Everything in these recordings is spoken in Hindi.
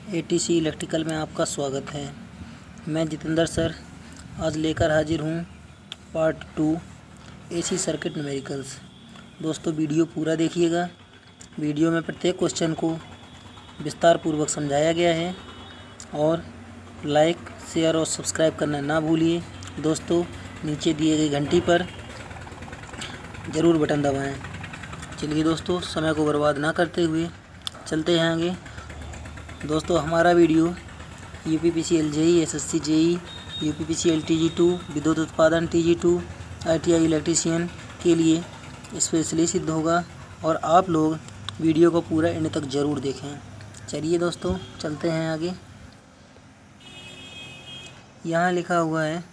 एटीसी इलेक्ट्रिकल में आपका स्वागत है। मैं जितेंद्र सर आज लेकर हाजिर हूँ पार्ट 2 एसी सर्किट न्यूमेरिकल्स। दोस्तों वीडियो पूरा देखिएगा। वीडियो में प्रत्येक क्वेश्चन को विस्तार पूर्वक समझाया गया है और लाइक, शेयर और सब्सक्राइब करना ना भूलिए। दोस्तों नीचे दिए गई घंटी पर ज़रूर बटन दबाएं। चलिए दोस्तों समय को बर्बाद ना करते हुए चलते हैं आगे। दोस्तों हमारा video UPPCL JE, SSC JE, UPPCL TG two, विद्युत उत्पादन टीजी2, आईटीआई इलेक्ट्रीशियन के लिए स्पेशली सिद्ध होगा और आप लोग वीडियो को पूरा एंड तक ज़रूर देखें। चलिए दोस्तों चलते हैं आगे। यहाँ लिखा हुआ है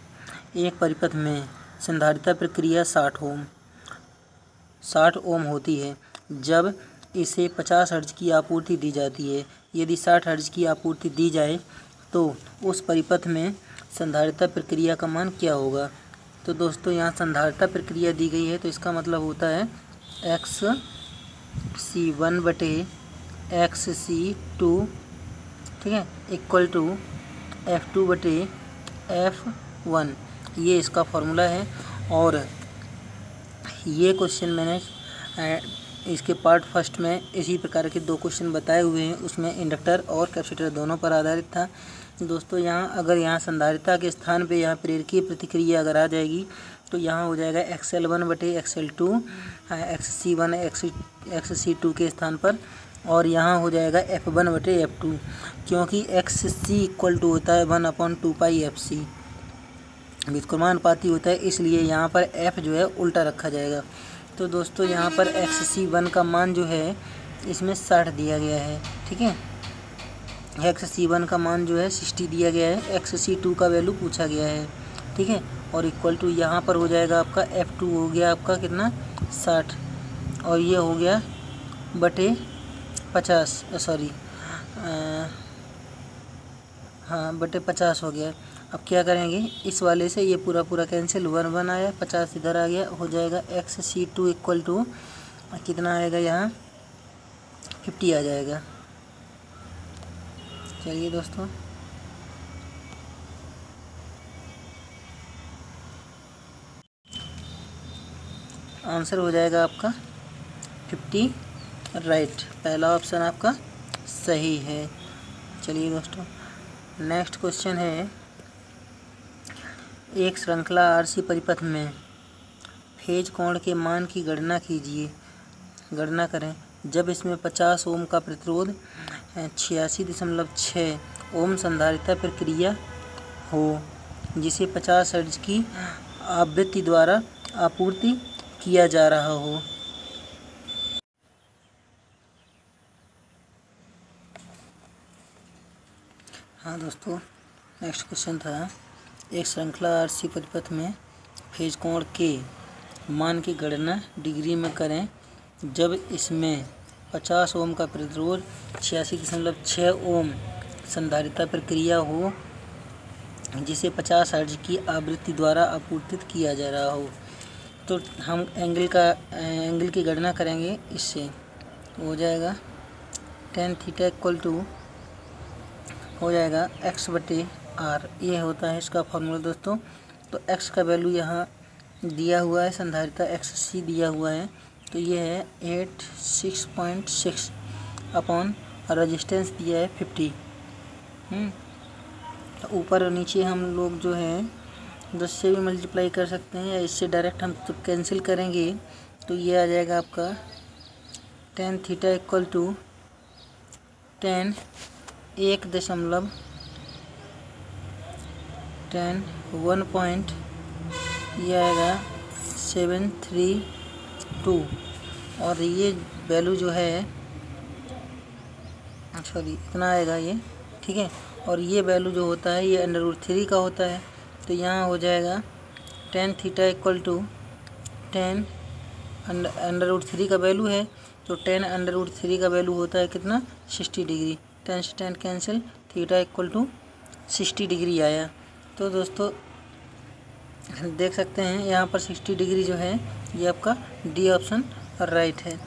एक परिपथ में संधारिता प्रक्रिया 60 ओम होती है जब इसे 50 हर्ट्ज की आपूर्ति दी जाती है। यदि 60 हर्ट्ज की आपूर्ति दी जाए तो उस परिपथ में संधारिता प्रक्रिया का मान क्या होगा। तो दोस्तों यहाँ संधारिता प्रक्रिया दी गई है तो इसका मतलब होता है XC1/XC2, ठीक है, इक्वल टू F2/F1। ये इसका फॉर्मूला है। और ये क्वेश्चन मैंने इसके पार्ट फर्स्ट में इसी प्रकार के 2 क्वेश्चन बताए हुए हैं। उसमें इंडक्टर और कैपेसिटर दोनों पर आधारित था। दोस्तों यहाँ संधारिता के स्थान पे यहाँ प्रेरकीय प्रतिक्रिया अगर आ जाएगी तो यहाँ हो जाएगा XL1/XL2, XC1 XC2 के स्थान पर, और यहाँ हो जाएगा F1/F2, क्योंकि XC इक्वल टू होता है 1/2πfc, व्युत्क्रमानुपाती होता है, इसलिए यहाँ पर F जो है उल्टा रखा जाएगा। तो दोस्तों यहाँ पर XC1 का मान जो है इसमें 60 दिया गया है, ठीक है। XC1 का मान जो है 60 दिया गया है। XC2 का वैल्यू पूछा गया है, ठीक है। और इक्वल टू यहाँ पर हो जाएगा आपका F2 हो गया आपका कितना 60, और ये हो गया बटे 50, सॉरी हाँ बटे 50 हो गया। अब क्या करेंगे, इस वाले से ये पूरा कैंसिल, 1 आया, 50 इधर आ गया, हो जाएगा XC2 इक्वल टू कितना आएगा, यहाँ 50 आ जाएगा। चलिए दोस्तों आंसर हो जाएगा आपका 50 राइट। पहला ऑप्शन आपका सही है। चलिए दोस्तों नेक्स्ट क्वेश्चन है एक श्रृंखला आरसी परिपथ में फेज कोण के मान की गणना करें जब इसमें 50 ओम का प्रतिरोध 86.6 ओम संधारिता प्रक्रिया हो जिसे 50 हर्ट्ज की आवृत्ति द्वारा आपूर्ति किया जा रहा हो। हाँ दोस्तों नेक्स्ट क्वेश्चन था एक श्रृंखला आरसी परिपथ में फेज कोण के मान की गणना डिग्री में करें जब इसमें 50 ओम का प्रतिरोध 86.6 ओम संधारिता प्रक्रिया हो जिसे 50 हर्ट्ज की आवृत्ति द्वारा आपूर्तित किया जा रहा हो। तो हम एंगल की गणना करेंगे। इससे हो जाएगा tan थीटा इक्वल टू हो जाएगा x/r, ये होता है इसका फॉर्मूला दोस्तों। तो x का वैल्यू यहाँ दिया हुआ है, संधारिता XC दिया हुआ है, तो ये है 86.6 अपॉन रेजिस्टेंस दिया है 50। तो ऊपर और नीचे हम लोग जो है 10 से भी मल्टीप्लाई कर सकते हैं या इससे डायरेक्ट हम जब कैंसिल करेंगे तो ये आ जाएगा आपका tan theta equal to tan 1 ये आएगा 732, और ये वैल्यू जो है सॉरी इतना आएगा ये, ठीक है। और ये वैल्यू जो होता है ये √3 का होता है। तो यहाँ हो जाएगा tan theta equal to tan √3 का वैल्यू है, तो tan √3 का वैल्यू होता है कितना 60 डिग्री। tan से tan cancel, theta equal to 60 degree आया। तो दोस्तों देख सकते हैं यहाँ पर 60 डिग्री जो है ये आपका डी ऑप्शन राइट है।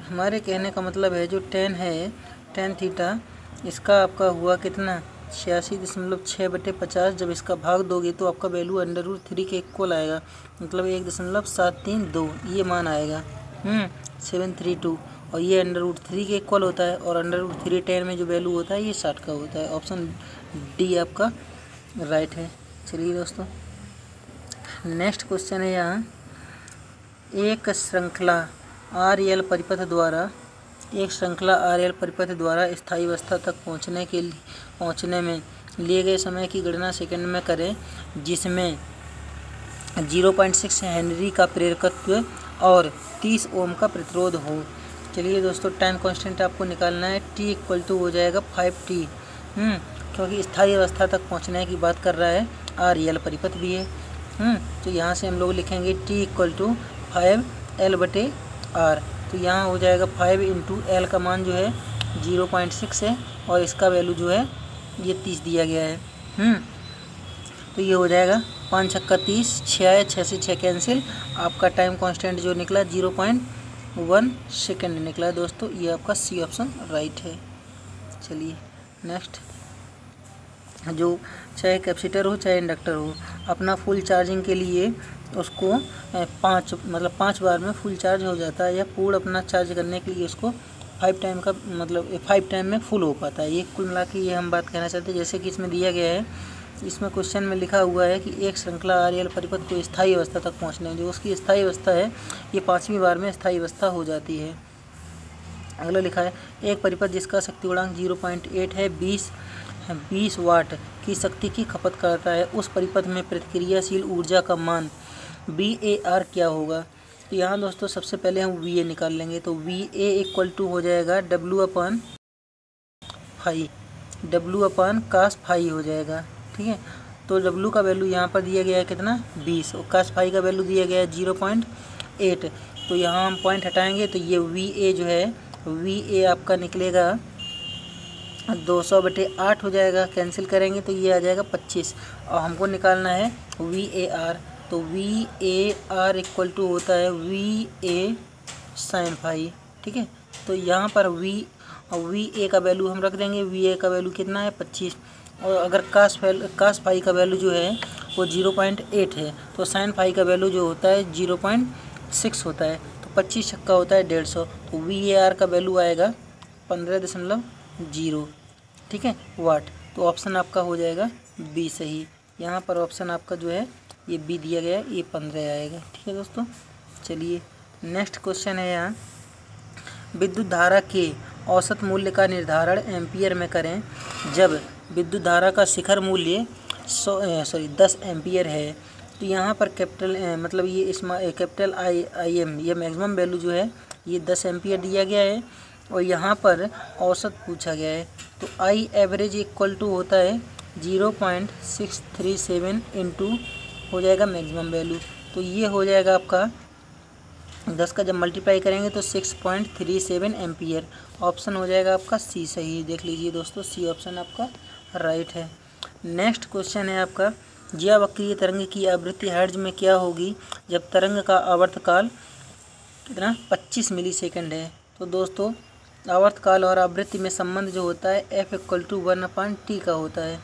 हमारे कहने का मतलब है जो tan है tan थीटा इसका आपका हुआ कितना 86.6/50। जब इसका भाग दोगे तो आपका वैल्यू √3 के इक्वल आएगा, मतलब 1.732 ये मान आएगा 732। और ये √3 के इक्वल होता है, और √3 10 में जो वैल्यू होता है ये 60 का होता है। ऑप्शन डी आपका राइट है। चलिए दोस्तों नेक्स्ट क्वेश्चन है यहाँ, एक श्रृंखला RL परिपथ द्वारा स्थायी अवस्था तक पहुँचने में लिए गए समय की गणना सेकंड में करें, जिसमें 0.6 हेनरी का प्रेरकत्व और 30 ओम का प्रतिरोध हो। चलिए दोस्तों टाइम कांस्टेंट आपको निकालना है, t = हो जाएगा 5t, क्योंकि स्थायी अवस्था तक पहुंचने की बात कर रहा है, RL परिपथ भी है। तो यहाँ से हम लोग लिखेंगे t = 5L/R। तो यहाँ हो जाएगा 5 × L का मान जो है 0.6 है, और इसका वैल्यू जो है ये 30 दिया गया है। तो ये हो जाएगा 5 छक्का 30, 6 से 6 कैंसिल, आपका टाइम कांस्टेंट जो निकला 0.1 सेकेंड निकला है दोस्तों। ये आपका सी ऑप्शन राइट है। चलिए नेक्स्ट, जो चाहे कैपेसिटर हो चाहे इंडक्टर हो, अपना फुल चार्जिंग के लिए उसको 5 बार में फुल चार्ज हो जाता है, या पूर्ण अपना चार्ज करने के लिए उसको 5 टाइम में फुल हो पाता है। ये कुल मिला के ये हम बात कहना चाहते हैं। जैसे कि इसमें दिया गया है, इसमें क्वेश्चन में लिखा हुआ है कि एक श्रृंखला RL परिपथ को स्थायी अवस्था तक पहुंचने में जो उसकी स्थायी अवस्था है ये 5वीं बार में स्थायी अवस्था हो जाती है। अगला लिखा है, एक परिपथ जिसका शक्ति गुणांक 0.8 है 20 वाट की शक्ति की खपत करता है, उस परिपथ में प्रतिक्रियाशील ऊर्जा का मान VAR क्या होगा। तो यहाँ दोस्तों सबसे पहले हम VA निकाल लेंगे। तो VA = हो जाएगा W/cos∅ हो जाएगा, ठीक है। तो W का वैल्यू यहाँ पर दिया गया है कितना 20, और cos∅ का वैल्यू दिया गया है 0.8। तो यहाँ हम पॉइंट हटाएंगे तो ये VA जो है VA आपका निकलेगा 200/8 हो जाएगा, कैंसिल करेंगे तो ये आ जाएगा 25, और हमको निकालना है VAR। तो VAR = होता है VA sin∅, ठीक है। तो यहाँ पर VA का वैल्यू हम रख देंगे, VA का वैल्यू कितना है 25, और अगर cos∅ का वैल्यू जो है वो 0.8 है, तो sin∅ का वैल्यू जो होता है 0.6 होता है। तो 25 छक्का होता है 150, तो VAR का वैल्यू आएगा 15.0, ठीक है, वाट। तो ऑप्शन आपका हो जाएगा बी सही। यहाँ पर ऑप्शन आपका जो है ये बी दिया गया है, ये 15 आएगा, ठीक है दोस्तों। चलिए नेक्स्ट क्वेश्चन है यहाँ, विद्युत धारा के औसत मूल्य का निर्धारण एम्पियर में करें जब विद्युत धारा का शिखर मूल्य 10 एम्पियर है। तो यहाँ पर कैपिटल IM ये मैक्सिमम वैल्यू जो है ये 10 एम्पियर दिया गया है, और यहाँ पर औसत पूछा गया है। तो I एवरेज = होता है 0.637 इंटू हो जाएगा मैक्सिमम वैल्यू। तो ये हो जाएगा आपका 10 का जब मल्टीप्लाई करेंगे तो 6.37 एम्पियर। ऑप्शन हो जाएगा आपका सी सही। देख लीजिए दोस्तों, सी ऑप्शन आपका राइट है। नेक्स्ट क्वेश्चन है आपका, ज्यावक्रीय तरंग की आवृत्ति हर्ट्ज में क्या होगी जब तरंग का आवर्तकाल कितना 25 मिलीसेकंड है। तो दोस्तों आवर्तकाल और आवृत्ति में संबंध जो होता है F = 1/T का होता है।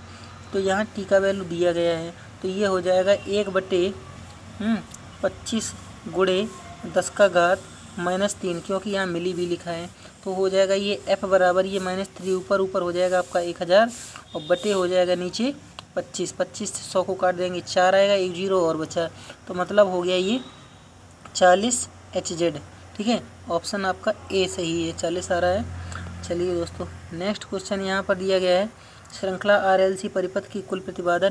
तो यहाँ T का वैल्यू दिया गया है, तो ये हो जाएगा 1/25 × 10⁻³ क्योंकि यहाँ मिली भी लिखा है। तो हो जाएगा ये F बराबर ये -3 ऊपर हो जाएगा आपका 1000, और बटे हो जाएगा नीचे 25 से 100 को काट देंगे 4 आएगा, 1 0 और बचा, तो मतलब हो गया ये 40 Hz, ठीक है। ऑप्शन आपका ए सही है, 40 आ रहा है। चलिए दोस्तों नेक्स्ट क्वेश्चन यहाँ पर दिया गया है, श्रृंखला RLC परिपथ की कुल प्रतिबाधा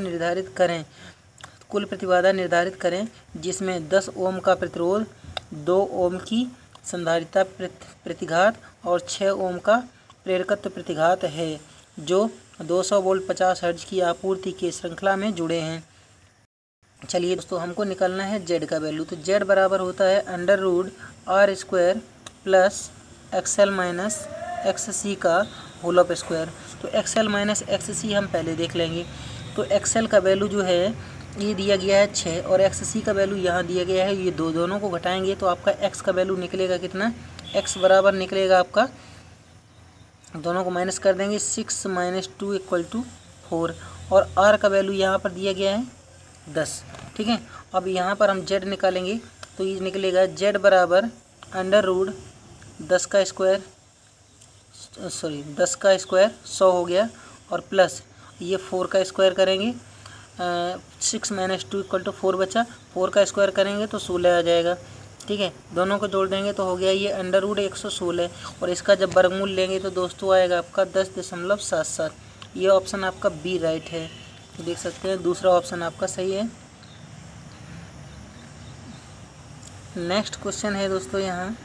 निर्धारित करें जिसमें 10 ओम का प्रतिरोध, 2 ओम की संधारिता प्रतिघात और 6 ओम का प्रेरकत्व प्रतिघात है, जो 200 वोल्ट 50 हर्ट्ज की आपूर्ति के श्रृंखला में जुड़े हैं। चलिए दोस्तों हमको निकालना है Z का वैल्यू। तो Z बराबर होता है √R² प्लस XL - XC का होल ऑफ स्क्वायर। तो XL - XC हम पहले देख लेंगे। तो XL का वैल्यू जो है ये दिया गया है 6, और XC का वैल्यू यहाँ दिया गया है, ये दोनों को घटाएंगे तो आपका X का वैल्यू निकलेगा कितना, X बराबर निकलेगा आपका दोनों को माइनस कर देंगे, 6 - 2 = 4 और r का वैल्यू यहाँ पर दिया गया है 10। ठीक है, अब यहाँ पर हम z निकालेंगे तो ये निकलेगा z बराबर √10 का स्क्वायर 100 हो गया और प्लस ये 4 का स्क्वायर करेंगे, 6 - 2 = 4 बचा, 4 का स्क्वायर करेंगे तो 16 आ जाएगा। ठीक है, दोनों को जोड़ देंगे तो हो गया ये √116 और इसका जब वर्गमूल लेंगे तो दोस्तों आएगा आपका 10.77। ये ऑप्शन आपका बी राइट है, देख सकते हैं, दूसरा ऑप्शन आपका सही है। नेक्स्ट क्वेश्चन है दोस्तों, यहाँ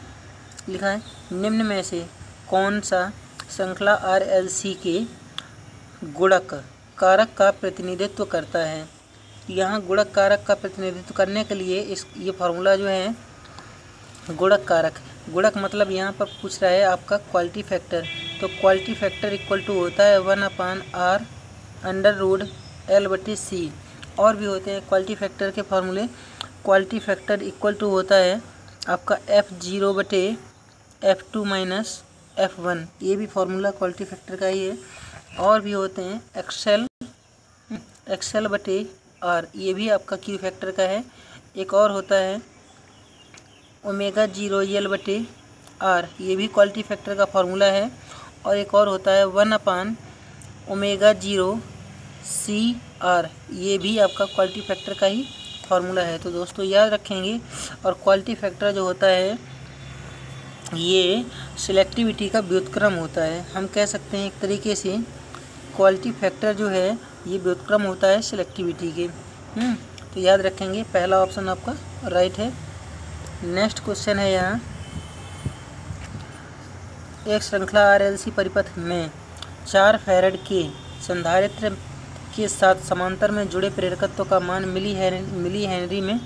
लिखा है निम्न में से कौन सा श्रृंखला RLC के गुणक कारक का प्रतिनिधित्व करता है। यहाँ गुणक कारक का प्रतिनिधित्व करने के लिए ये फार्मूला जो है गुणक कारक, गुणक मतलब यहाँ पर पूछ रहा है आपका क्वालिटी फैक्टर, तो क्वालिटी फैक्टर इक्वल टू होता है 1/r √L/C। और भी होते हैं क्वालिटी फैक्टर के फार्मूले, क्वालिटी फैक्टर इक्वल टू होता है आपका F0/F2 - F1, ये भी फार्मूला क्वालिटी फैक्टर का ही है। और भी होते हैं XL/R, ये भी आपका क्यू फैक्टर का है। एक और होता है ω0L/R, ये भी क्वालिटी फैक्टर का फार्मूला है। और एक और होता है 1/ω0CR, ये भी आपका क्वालिटी फैक्टर का ही फार्मूला है। तो दोस्तों याद रखेंगे। और क्वालिटी फैक्टर जो होता है ये सिलेक्टिविटी का व्युत्क्रम होता है, हम कह सकते हैं एक तरीके से क्वालिटी फैक्टर जो है ये व्युत्क्रम होता है सिलेक्टिविटी के। तो याद रखेंगे, पहला ऑप्शन आपका राइट है। नेक्स्ट क्वेश्चन है यहाँ, एक श्रृंखला RLC परिपथ में 4 फैराड के संधारित्र के साथ समांतर में जुड़े प्रेरकत्व का मान मिली हेनरी में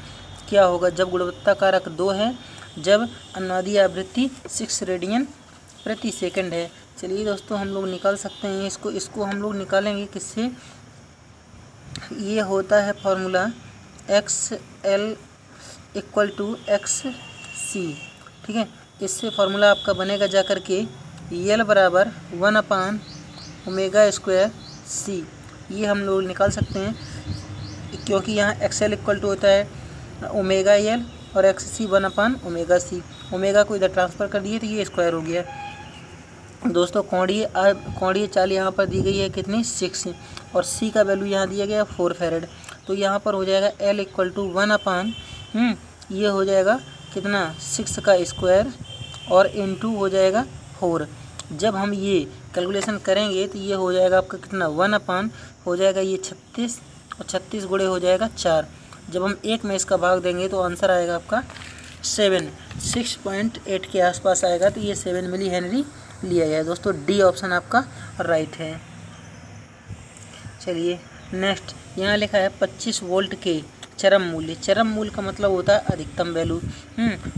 क्या होगा जब गुणवत्ता कारक 2 है, जब अनुनादी आवृत्ति 6 रेडियन प्रति सेकंड है। चलिए दोस्तों हम लोग निकाल सकते हैं इसको हम लोग निकालेंगे किससे, ये होता है फार्मूला XL = XC। ठीक है, इससे फार्मूला आपका बनेगा जा कर के L बराबर 1/ω²C, ये हम लोग निकाल सकते हैं क्योंकि यहाँ XL = होता है ω/L और XC 1/ω/C। ओमेगा को इधर ट्रांसफ़र कर दिए तो ये स्क्वायर हो गया। दोस्तों कोणीय चाल यहाँ पर दी गई है कितनी 6 और C का वैल्यू यहाँ दिया गया 4 फैराड। तो यहाँ पर हो जाएगा L = 1/, ये हो जाएगा कितना 6 का स्क्वायर और इनटू हो जाएगा 4। जब हम ये कैलकुलेशन करेंगे तो ये हो जाएगा आपका कितना 1/, हो जाएगा ये 36 और 36 गुणे हो जाएगा 4। जब हम 1 में इसका भाग देंगे तो आंसर आएगा आपका 6.8 के आसपास आएगा। तो ये 7 मिली हेनरी लिया गया है। दोस्तों डी ऑप्शन आपका राइट है। चलिए नेक्स्ट, यहाँ लिखा है 25 वोल्ट के चरम मूल्य, चरम मूल्य का मतलब होता है अधिकतम वैल्यू।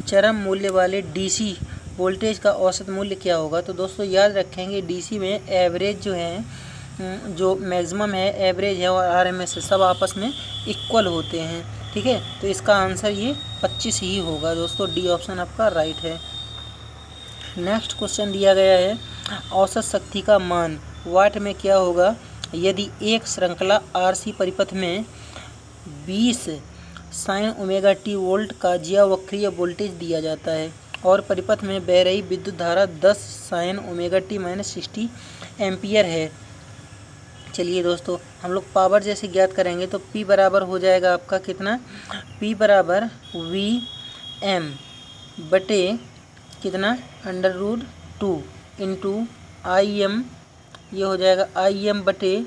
चरम मूल्य वाले डीसी वोल्टेज का औसत मूल्य क्या होगा। तो दोस्तों याद रखेंगे डीसी में एवरेज जो है, जो मैक्सिमम है, एवरेज है और आरएमएस है, सब आपस में इक्वल होते हैं। ठीक है, तो इसका आंसर ये 25 ही होगा। दोस्तों डी ऑप्शन आपका राइट है। नेक्स्ट क्वेश्चन दिया गया है औसत शक्ति का मान वाट में क्या होगा यदि एक श्रृंखला आरसी परिपथ में 20 sin⍵t वोल्ट का ज्यावक्रीय वोल्टेज दिया जाता है और परिपथ में बह रही विद्युत धारा 10 sin⍵t - 60 एम्पियर है। चलिए दोस्तों हम लोग पावर जैसे ज्ञात करेंगे तो P बराबर हो जाएगा आपका कितना, P बराबर VM बटे कितना √2 इंटू IM, ये हो जाएगा IM बटे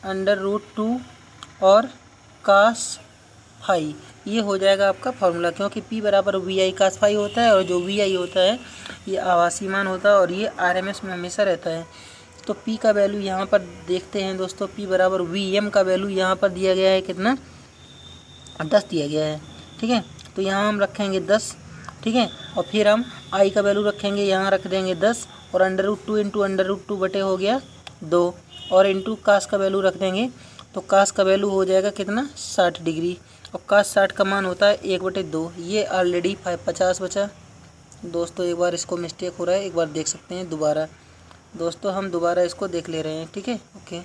√2 और cos फाई, ये हो जाएगा आपका फार्मूला, क्योंकि P बराबर VI cos फाई होता है और जो VI होता है ये आभासी मान होता है और ये RMS में हमेशा रहता है। तो P का वैल्यू यहाँ पर देखते हैं दोस्तों, P बराबर VM का वैल्यू यहाँ पर दिया गया है कितना 10 दिया गया है। ठीक है, तो यहाँ हम रखेंगे 10। ठीक है, और फिर हम I का वैल्यू रखेंगे, यहाँ रख देंगे 10 और √2 इंटू √2 बटे हो गया 2 और इंटू कास का वैल्यू रख देंगे। तो कास का वैल्यू हो जाएगा कितना 60 डिग्री और कास 60 का मान होता है 1/2। ये ऑलरेडी 50 बचा। दोस्तों एक बार इसको मिस्टेक हो रहा है, एक बार देख सकते हैं दोबारा। दोस्तों हम दोबारा इसको देख ले रहे हैं, ठीक है। ओके,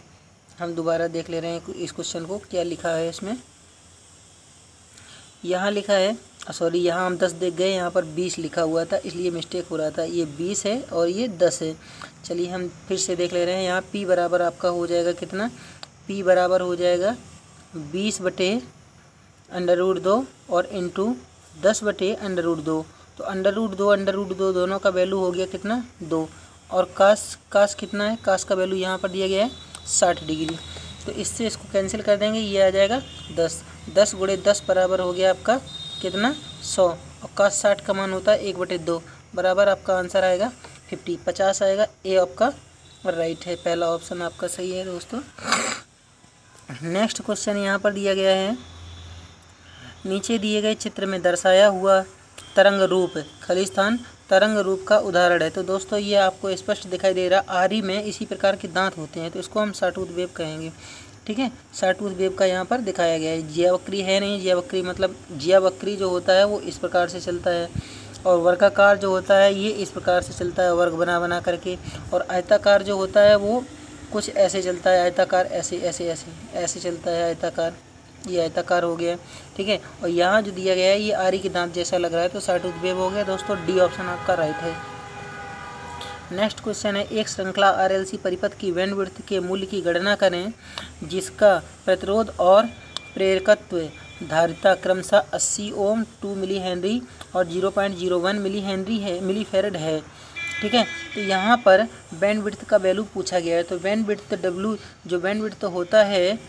हम दोबारा देख ले रहे हैं इस क्वेश्चन को, क्या लिखा है इसमें। यहाँ लिखा है, सॉरी यहाँ हम 10 देख गए, यहाँ पर 20 लिखा हुआ था इसलिए मिस्टेक हो रहा था। ये 20 है और ये 10 है। चलिए हम फिर से देख ले रहे हैं। यहाँ p बराबर आपका हो जाएगा कितना, p बराबर हो जाएगा 20/√2 और इंटू 10/√2। तो √2 दोनों का वैल्यू हो गया कितना, 2। और कास कितना है, कास का वैल्यू यहाँ पर दिया गया है 60 डिग्री। तो इससे इसको कैंसिल कर देंगे, ये आ जाएगा 10। 10 × 10 बराबर हो गया आपका कितना, 100। और कास 60 का मान होता है 1/2 बराबर आपका आंसर आएगा 50 आएगा। ए आपका राइट है, पहला ऑप्शन आपका सही है दोस्तों। नेक्स्ट क्वेश्चन यहाँ पर दिया गया है, नीचे दिए गए चित्र में दर्शाया हुआ तरंग रूप खलिस्तान तरंग रूप का उदाहरण है। तो दोस्तों ये आपको स्पष्ट दिखाई दे रहा, आरी में इसी प्रकार के दांत होते हैं, तो इसको हम शॉटूथ वेव कहेंगे, ठीक है। शॉटूथ वेव का यहाँ पर दिखाया गया है। जियावक्री है नहीं, जियावक्री मतलब जियावक्री जो होता है वो इस प्रकार से चलता है, और वर्गाकार जो होता है ये इस प्रकार से चलता है, वर्ग बना करके। और आयताकार जो होता है वो कुछ ऐसे चलता है, आयताकार ऐसे ऐसे ऐसे ऐसे चलता है आयताकार, ये आयताकार हो गया, ठीक है। और यहाँ जो दिया गया है ये आरी के दांत जैसा लग रहा है, तो शॉटूथ वेव हो गया दोस्तों। डी ऑप्शन आपका राइट है। नेक्स्ट क्वेश्चन है, एक श्रृंखला RLC परिपथ की बैंडविड्थ के मूल्य की गणना करें जिसका प्रतिरोध और प्रेरकत्व धारिता क्रमशः 80 ओम, 2 मिली हेनरी और 0.01 मिली फैरड है, ठीक है। तो यहाँ पर बैंडविड्थ का वैल्यू पूछा गया है। तो बैंडविड्थ W जो बैंडविड्थ होता है,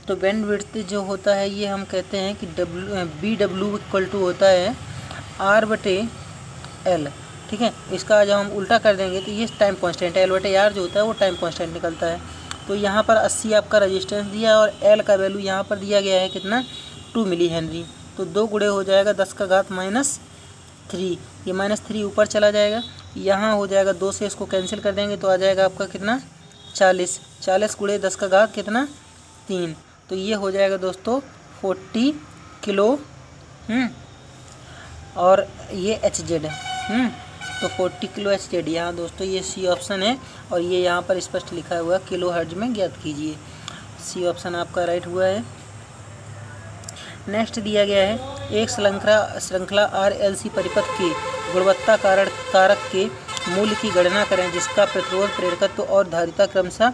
तो बैंडविड्थ जो होता है ये हम कहते हैं कि BW इक्वल टू होता है R/L, ठीक है। इसका जब हम उल्टा कर देंगे तो ये टाइम कांस्टेंट है, L/R जो होता है वो टाइम कांस्टेंट निकलता है। तो यहाँ पर 80 आपका रेजिस्टेंस दिया और L का वैल्यू यहाँ पर दिया गया है कितना, 2 मिली हेनरी। तो 2 गुणे हो जाएगा 10⁻³ ये -3 ऊपर चला जाएगा, यहाँ हो जाएगा 2 से इसको कैंसिल कर देंगे तो आ जाएगा आपका कितना, 40 × 10⁻³ तो ये हो जाएगा दोस्तों 40 किलो, और ये HZ है, तो 40 किलो HZ। यहाँ दोस्तों ये सी ऑप्शन है, और ये यहाँ पर स्पष्ट लिखा हुआ किलो हर्ट्ज में ज्ञात कीजिए। सी ऑप्शन आपका राइट हुआ है। नेक्स्ट दिया गया है, एक श्रृंखला RLC परिपथ के गुणवत्ता कारक के मूल्य की गणना करें जिसका प्रतिरोध, प्रेरकत्व और धारिता क्रमशः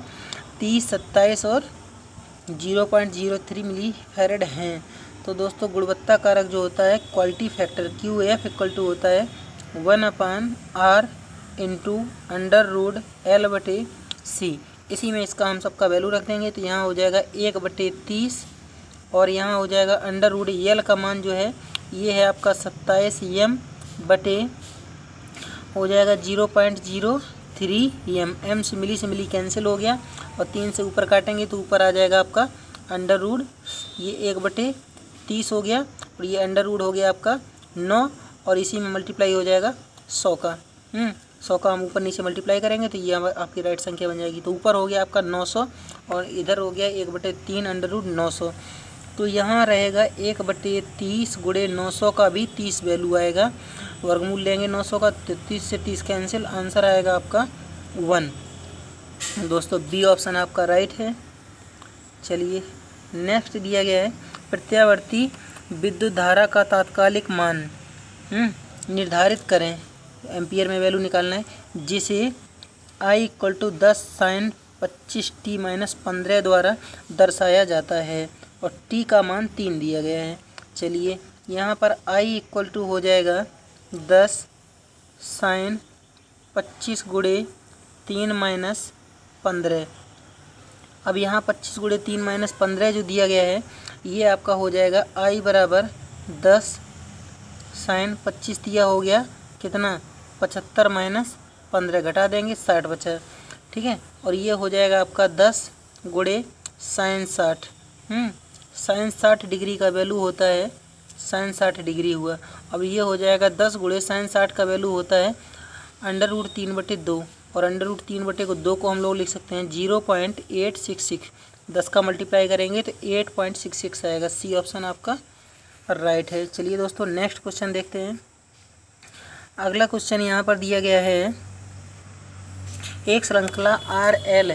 30, 27 और 0.03 मिली फैरड हैं। तो दोस्तों गुणवत्ता कारक जो होता है, quality factor QF equal to होता है 1/R × √L/C। इसी में इसका हम सबका वैल्यू रख देंगे, तो यहाँ हो जाएगा 1/30 और यहाँ हो जाएगा √L का मान जो है ये है आपका 27 m बटे हो जाएगा 0.03 m से मिली कैंसिल हो गया, और 3 से ऊपर काटेंगे तो ऊपर आ जाएगा आपका √ ये 1/30 हो गया, और ये √ हो गया आपका 9, और इसी में मल्टीप्लाई हो जाएगा 100 का। 100 का हम ऊपर नीचे मल्टीप्लाई करेंगे तो ये आपकी राइट संख्या बन जाएगी। तो ऊपर हो गया आपका 900 और इधर हो गया 1/3 √900। तो यहाँ रहेगा 1/30 × 900 का भी 30 वैल्यू आएगा, वर्गमूल लेंगे 900 का, 30 से 30 कैंसिल, आंसर आएगा आपका 1। दोस्तों बी ऑप्शन आपका राइट है। चलिए नेक्स्ट दिया गया है, प्रत्यावर्ती विद्युत धारा का तात्कालिक मान निर्धारित करें, एम्पियर में वैल्यू निकालना है, जिसे I = 10 sin 25t-15 द्वारा दर्शाया जाता है, और t का मान 3 दिया गया है। चलिए यहाँ पर I = हो जाएगा 10 sin 25 × 3 - 15। अब यहाँ 25 × 3 - 15 जो दिया गया है ये आपका हो जाएगा I = 10 sin 25 दिया हो गया कितना, 75 - 15 घटा देंगे 60 बचा, ठीक है। और ये हो जाएगा आपका 10 × sin 60, sin 60 डिग्री का वैल्यू होता है, sin 60 डिग्री हुआ। अब ये हो जाएगा 10 × sin 60 का वैल्यू होता है √3/2, और √3/2 को हम लोग लिख सकते हैं 0.866। 10 का मल्टीप्लाई करेंगे तो 8.66 आएगा। सी ऑप्शन आपका राइट है। चलिए दोस्तों नेक्स्ट क्वेश्चन देखते हैं। अगला क्वेश्चन यहाँ पर दिया गया है, एक श्रृंखला आर एल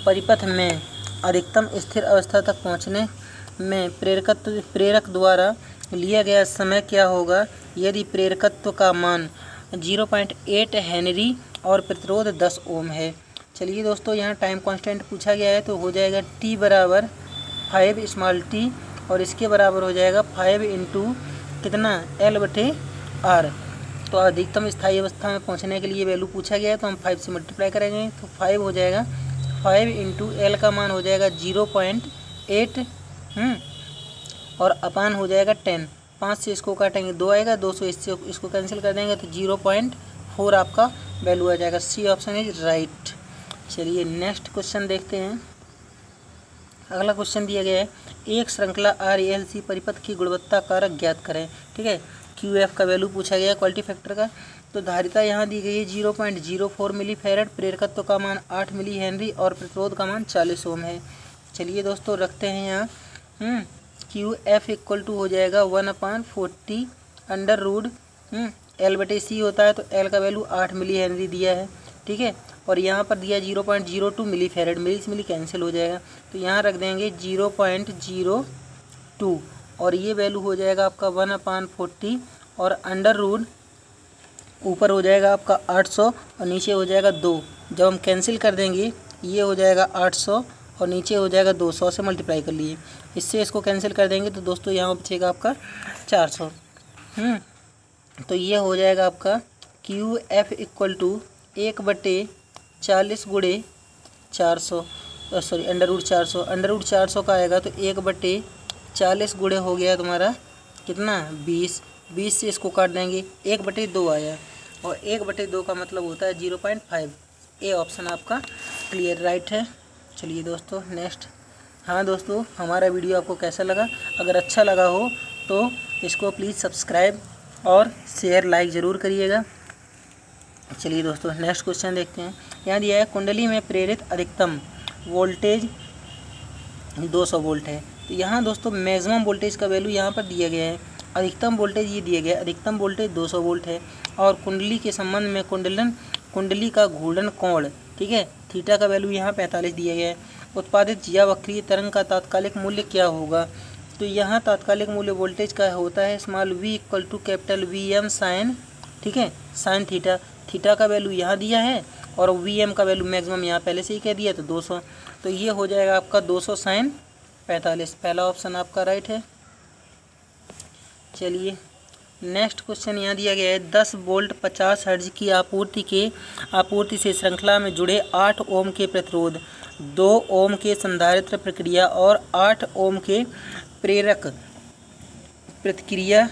परिपथ में अधिकतम स्थिर अवस्था तक पहुँचने में प्रेरक द्वारा लिया गया समय क्या होगा यदि प्रेरकत्व का मान 0.8 हेनरी और प्रतिरोध 10 ओम है। चलिए दोस्तों, यहाँ टाइम कांस्टेंट पूछा गया है तो हो जाएगा t बराबर 5 स्मॉल t और इसके बराबर हो जाएगा 5 इंटू कितना L/R। तो अधिकतम स्थायी अवस्था में पहुँचने के लिए वैल्यू पूछा गया है तो हम 5 से मल्टीप्लाई करेंगे तो 5 हो जाएगा। 5 इंटू L का मान हो जाएगा 0.8 और अपान हो जाएगा 10। 5 से इसको काटेंगे 2 आएगा, 2 से इसको कैंसिल कर देंगे तो 0.4 आपका वैल्यू आ जाएगा। C option is right. चलिए नेक्स्ट क्वेश्चन देखते हैं। अगला क्वेश्चन दिया गया है एक श्रृंखला RLC परिपथ की गुणवत्ता कारक ज्ञात करें। ठीक है, QF का वैल्यू पूछा गया है क्वालिटी फैक्टर का। तो धारिता यहाँ दी गई है 0.04 मिली फैरड, प्रेरकत्व का मान 8 मिली हेनरी और प्रतिरोध का मान 40 ओम है। चलिए दोस्तों रखते हैं यहाँ QF इक्वल टू हो जाएगा 1/40 अंडर रूट L/C होता है तो L का वैल्यू 8 मिली हेनरी दिया है। ठीक है, और यहाँ पर दिया 0.02 मिली फैरड, मिली कैंसिल हो जाएगा तो यहाँ रख देंगे 0.02 और ये वैल्यू हो जाएगा आपका 1/40 और अंडर रूट ऊपर हो जाएगा आपका 800 और नीचे हो जाएगा 2। जब हम कैंसिल कर देंगे ये हो जाएगा 800 और नीचे हो जाएगा 200 से मल्टीप्लाई कर लिए, इससे इसको कैंसिल कर देंगे तो दोस्तों यहाँ बचेगा आपका 400। तो ये हो जाएगा आपका QF इक्वल टू 1/40 गुणे 400 सॉरी अंडर रूट 400 का आएगा तो 1/40 गुणे हो गया तुम्हारा कितना 20 से इसको काट देंगे 1/2 आया और 1/2 का मतलब होता है 0.5। ए ऑप्शन आपका क्लियर राइट है। चलिए दोस्तों नेक्स्ट। हाँ दोस्तों, हमारा वीडियो आपको कैसा लगा? अगर अच्छा लगा हो तो इसको प्लीज़ सब्सक्राइब और शेयर लाइक ज़रूर करिएगा। चलिए दोस्तों नेक्स्ट क्वेश्चन देखते हैं। यहाँ दिया है कुंडली में प्रेरित अधिकतम वोल्टेज 200 वोल्ट है। तो यहाँ दोस्तों मैक्सिमम वोल्टेज का वैल्यू यहाँ पर दिया गया है, अधिकतम वोल्टेज ये दिया गया है, अधिकतम वोल्टेज 200 वोल्ट है और कुंडली के संबंध में कुंडली का घूर्णन कोण, ठीक है, थीटा का वैल्यू यहाँ 45 दिया गया है। उत्पादित जिया वक्रीय तरंग का तात्कालिक मूल्य क्या होगा? तो यहाँ तात्कालिक मूल्य वोल्टेज का होता है small v equal to capital VM sine, ठीक है, साइन थीटा। थीटा का वैल्यू यहाँ दिया है और VM का वैल्यू मैक्सिमम यहाँ पहले से ही कह दिया तो 200, तो ये हो जाएगा आपका 200 साइन 45। पहला ऑप्शन आपका राइट है। चलिए नेक्स्ट क्वेश्चन यहाँ दिया गया है 10 वोल्ट 50 हर्ट्ज की आपूर्ति से श्रृंखला में जुड़े 8 ओम के प्रतिरोध, 2 ओम के संधारित्र प्रक्रिया और 8 ओम के प्रेरक प्रतिक्रिया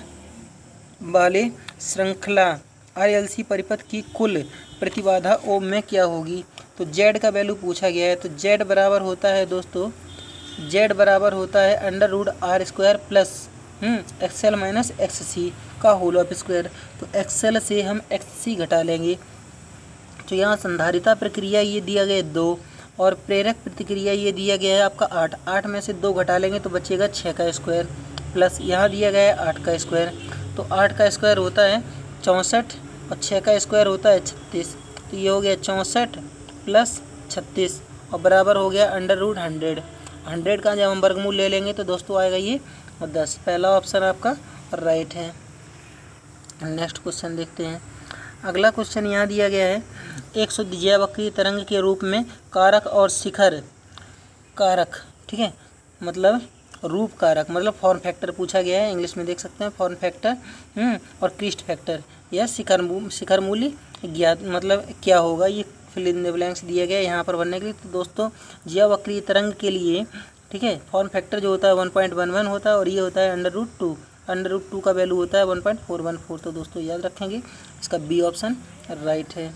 वाले श्रृंखला RLC परिपथ की कुल प्रतिबाधा ओम में क्या होगी? तो Z का वैल्यू पूछा गया है। तो Z बराबर होता है दोस्तों, Z बराबर होता है under root R² plus XL minus XC का होल ऑफ स्क्वायर। तो XL से हम XC घटा लेंगे तो यहाँ संधारिता प्रक्रिया ये दिया गया 2 और प्रेरक प्रतिक्रिया ये दिया गया है आपका 8 में से 2 घटा लेंगे तो बचेगा 6 का स्क्वायर प्लस यहाँ दिया गया है 8 का स्क्वायर। तो 8 का स्क्वायर होता है 64 और 6 का स्क्वायर होता है 36। तो ये हो गया 64 प्लस 36 और बराबर हो गया अंडर रूट 100 का जब हम वर्गमूल ले लेंगे तो दोस्तों आएगा ये 10। पहला ऑप्शन आपका राइट है। नेक्स्ट क्वेश्चन देखते हैं। अगला क्वेश्चन यहाँ दिया गया है एक शुद्ध ज्यावक्रीय तरंग के रूप में कारक और शिखर कारक, ठीक है, मतलब रूप कारक मतलब फॉर्म फैक्टर पूछा गया है, इंग्लिश में देख सकते हैं फॉर्म फैक्टर और क्रिस्ट फैक्टर या शिखर मूल्य ज्ञात मतलब क्या होगा, ये फिल इन द ब्लैंक्स दिया गया है यहाँ पर भरने के लिए। तो दोस्तों ज्यावक्रीय तरंग के लिए, ठीक है, फॉर्म फैक्टर जो होता है 1.11 होता है और ये होता है अंडर रूट 2 का वैल्यू होता है 1.414। तो दोस्तों याद रखेंगे, इसका बी ऑप्शन राइट है।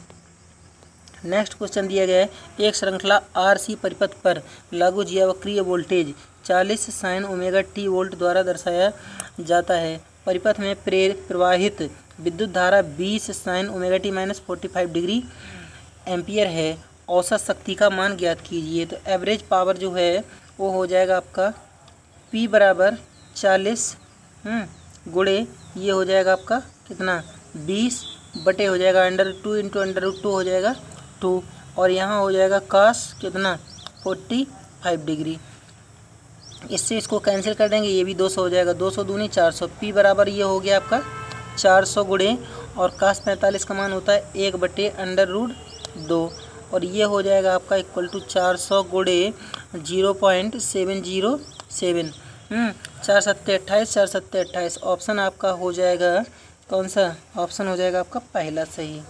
नेक्स्ट क्वेश्चन दिया गया है एक श्रृंखला RC परिपथ पर लागू ज्यावक्रीय voltage 40 sine omega t volt द्वारा दर्शाया जाता है। परिपथ में प्रवाहित विद्युत धारा 20 sign omega t minus 45 degree ampere है। औसत शक्ति का मान ज्ञात कीजिए। तो एवरेज पावर जो है वो हो जाएगा आपका P बराबर 40 गुणे ये हो जाएगा आपका कितना 20 बटे हो जाएगा अंडर 2 इंटू अंडर रूट 2 हो जाएगा 2 और यहाँ हो जाएगा cos कितना 45 डिग्री। इससे इसको कैंसिल कर देंगे, ये भी 200 हो जाएगा, 200 दूनी 400, P बराबर ये हो गया आपका 400 गुणे, और cos 45 का मान होता है 1/√2, और ये हो जाएगा आपका इक्वल टू 400 गुणे 0.707। 4 सत्ते 28, 4 सत्ते 28। ऑप्शन आपका हो जाएगा कौन सा? ऑप्शन हो जाएगा आपका पहला सही।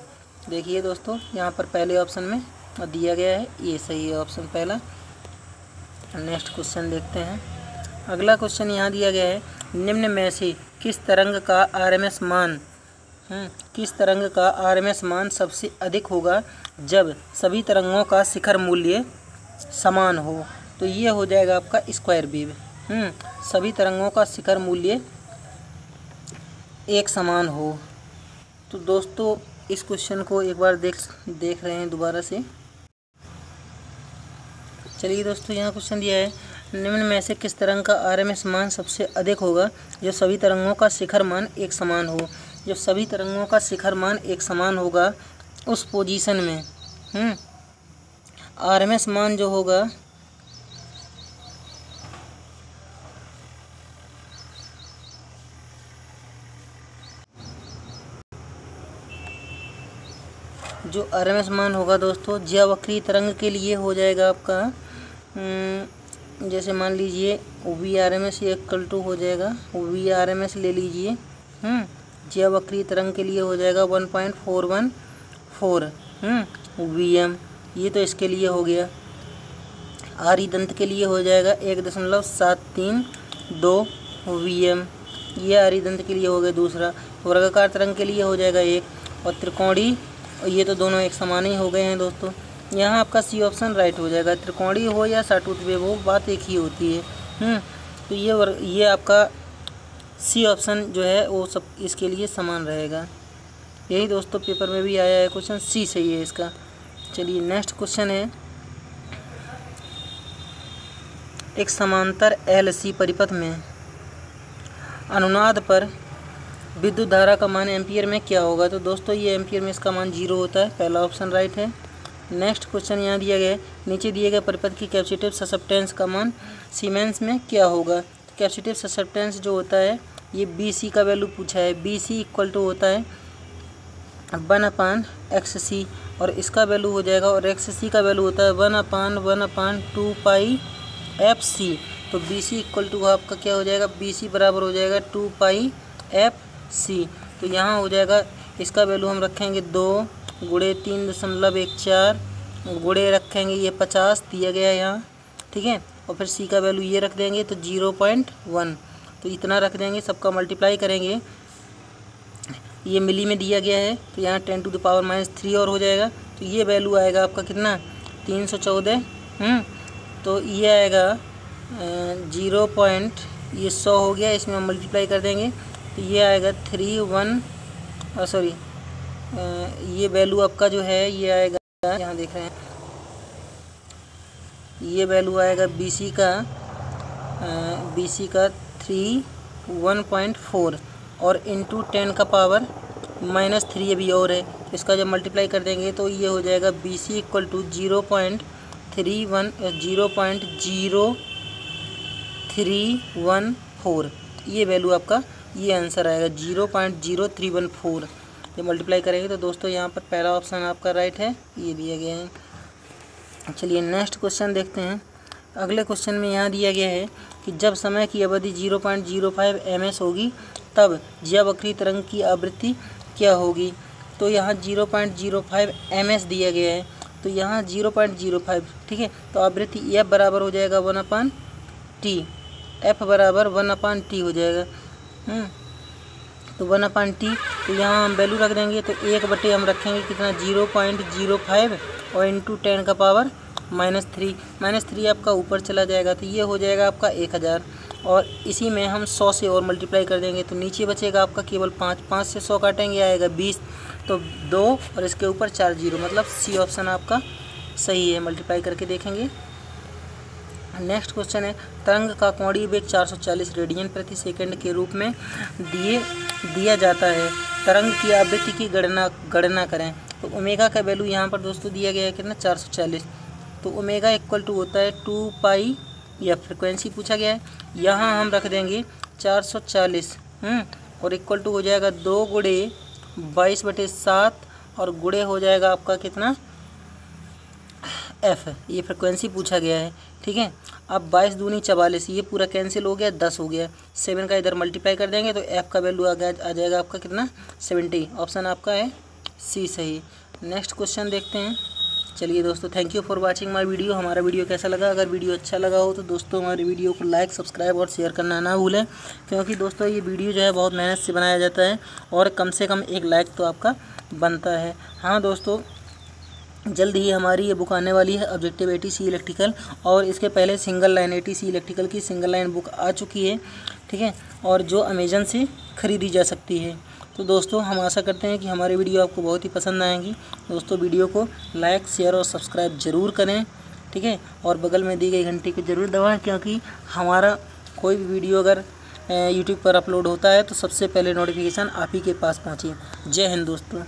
देखिए दोस्तों, यहाँ पर पहले ऑप्शन में दिया गया है, ये सही है ऑप्शन पहला। नेक्स्ट क्वेश्चन देखते हैं। अगला क्वेश्चन यहाँ दिया गया है, निम्न में से किस तरंग का आरएमएस मान किस तरंग का आरएमएस मान सबसे अधिक होगा जब सभी तरंगों का शिखर मूल्य समान हो? तो ये हो जाएगा आपका स्क्वायर वेव। सभी तरंगों का शिखर मूल्य एक समान हो। तो दोस्तों इस क्वेश्चन को एक बार देख रहे हैं दोबारा से। चलिए दोस्तों, यहाँ क्वेश्चन दिया है, निम्न में से किस तरंग का आरएमएस मान सबसे अधिक होगा जब सभी तरंगों का शिखर मान एक समान हो? जब सभी तरंगों का शिखर मान एक समान होगा उस पोजीशन में आरएमएस मान जो होगा दोस्तों ज्यावक्रीय तरंग के लिए हो जाएगा आपका जैसे मान लीजिए VRMS इक्वल टू हो जाएगा, VRMS ले लीजिए। ज्यावक्रीय तरंग के लिए हो जाएगा 1.414 VM। ये तो इसके लिए हो गया। आरी दंत के लिए हो जाएगा 1.732 VM। ये आरी दंत के लिए हो गया दूसरा। वर्गाकार तरंग के लिए हो जाएगा 1, और त्रिकोणी, और ये तो दोनों एक समान ही हो गए हैं दोस्तों। यहाँ आपका सी ऑप्शन राइट हो जाएगा। त्रिकोणी हो या साटूथ वेव हो, बात एक ही होती है। तो ये आपका सी ऑप्शन जो है वो सब इसके लिए समान रहेगा। यही दोस्तों पेपर में भी आया है क्वेश्चन, सी सही है इसका। चलिए नेक्स्ट क्वेश्चन है, एक समांतर LC परिपथ में अनुनाद पर विद्युत धारा का मान एम्पियर में क्या होगा? तो दोस्तों ये एम्पियर में इसका मान 0 होता है, पहला ऑप्शन राइट है। नेक्स्ट क्वेश्चन यहाँ दिया गया है, नीचे दिए गए परिपथ की कैपेसिटिव ससेप्टेंस का मान सीमेंस में क्या होगा? तो कैपेसिटिव ससेप्टेंस जो होता है ये BC का वैल्यू पूछा है। BC इक्वल टू होता है 1/XC, और इसका वैल्यू हो जाएगा, और XC का वैल्यू होता है 1/2πfc। तो BC इक्वल टू आपका क्या हो जाएगा? BC बराबर हो जाएगा 2πfc। तो यहाँ हो जाएगा, इसका वैल्यू हम रखेंगे 2 गुणे 3.14 गुणे रखेंगे ये 50 दिया गया है यहाँ, ठीक है। और फिर C का वैल्यू ये रख देंगे तो 0.1, तो इतना रख देंगे, सबका मल्टीप्लाई करेंगे, ये मिली में दिया गया है तो यहाँ 10⁻³ और हो जाएगा। तो ये वैल्यू आएगा आपका कितना? 314। तो ये आएगा 100 हो गया, इसमें हम मल्टीप्लाई कर देंगे तो ये आएगा 31, ये वैल्यू आपका जो है ये आएगा, यहाँ देख रहे हैं, ये वैल्यू आएगा BC का 1.4 और इंटू 10⁻³ अभी और है, इसका जब मल्टीप्लाई कर देंगे तो ये हो जाएगा BC इक्वल टू 0.0314। ये वैल्यू आपका, ये आंसर आएगा 0.0314। जब मल्टीप्लाई करेंगे तो दोस्तों यहाँ पर पहला ऑप्शन आपका राइट है, ये दिया गया है। चलिए नेक्स्ट क्वेश्चन देखते हैं। अगले क्वेश्चन में यहाँ दिया गया है कि जब समय की अवधि 0.05 ms होगी तब ज्यावक्रीय तरंग की आवृत्ति क्या होगी? तो यहाँ 0.05 ms दिया गया है, तो यहाँ 0.05, ठीक है। तो आवृत्ति F बराबर हो जाएगा 1/T, F बराबर 1/T हो जाएगा। तो 1/T, तो यहाँ हम वैल्यू रख देंगे, तो 1/, हम रखेंगे कितना? 0.05 और इंटू 10⁻³ -3 आपका ऊपर चला जाएगा, तो ये हो जाएगा आपका 1000। और इसी में हम 100 से और मल्टीप्लाई कर देंगे तो नीचे बचेगा आपका केवल 5 से 100 काटेंगे आएगा 20, तो 2 और इसके ऊपर 4 0, मतलब C ऑप्शन आपका सही है। मल्टीप्लाई करके देखेंगे। नेक्स्ट क्वेश्चन है, तरंग का कोणीय वेग 440 रेडियन प्रति सेकंड के रूप में दिया जाता है। तरंग की आवृत्ति की गणना करें। तो ओमेगा का वैल्यू यहाँ पर दोस्तों दिया गया है कितना 440। तो ओमेगा इक्वल टू होता है 2 पाई, या फ्रिक्वेंसी पूछा गया है, यहाँ हम रख देंगे 440 और इक्वल टू हो जाएगा 2 गुणे 22/7 और गुणे हो जाएगा आपका कितना एफ़, ये फ्रिक्वेंसी पूछा गया है। ठीक है, अब 22 दूनी 44, ये पूरा कैंसिल हो गया, 10 हो गया, 7 का इधर मल्टीप्लाई कर देंगे तो एफ़ का वैल्यू आ जाएगा आपका कितना 70। ऑप्शन आपका है सी सही। नेक्स्ट क्वेश्चन देखते हैं। चलिए दोस्तों, thank you for watching my video. हमारा वीडियो कैसा लगा? अगर वीडियो अच्छा लगा हो तो दोस्तों हमारे वीडियो को लाइक, सब्सक्राइब और शेयर करना ना भूलें, क्योंकि दोस्तों ये वीडियो जो है बहुत मेहनत से बनाया जाता है और कम से कम 1 लाइक तो आपका बनता है। हाँ दोस्तों, जल्द ही हमारी ये बुक आने वाली है ऑब्जेक्टिव एटीसी इलेक्ट्रिकल, और इसके पहले सिंगल लाइन एटीसी इलेक्ट्रिकल की सिंगल लाइन बुक आ चुकी है। ठीक है, और जो अमेजन से ख़रीदी जा सकती है। तो दोस्तों हम आशा करते हैं कि हमारी वीडियो आपको बहुत ही पसंद आएंगी। दोस्तों वीडियो को लाइक, शेयर और सब्सक्राइब ज़रूर करें। ठीक है, और बगल में दी गई घंटी को ज़रूर दबाएं, क्योंकि हमारा कोई भी वीडियो अगर यूट्यूब पर अपलोड होता है तो सबसे पहले नोटिफिकेशन आप ही के पास पहुँचे। जय हिंद दोस्तों।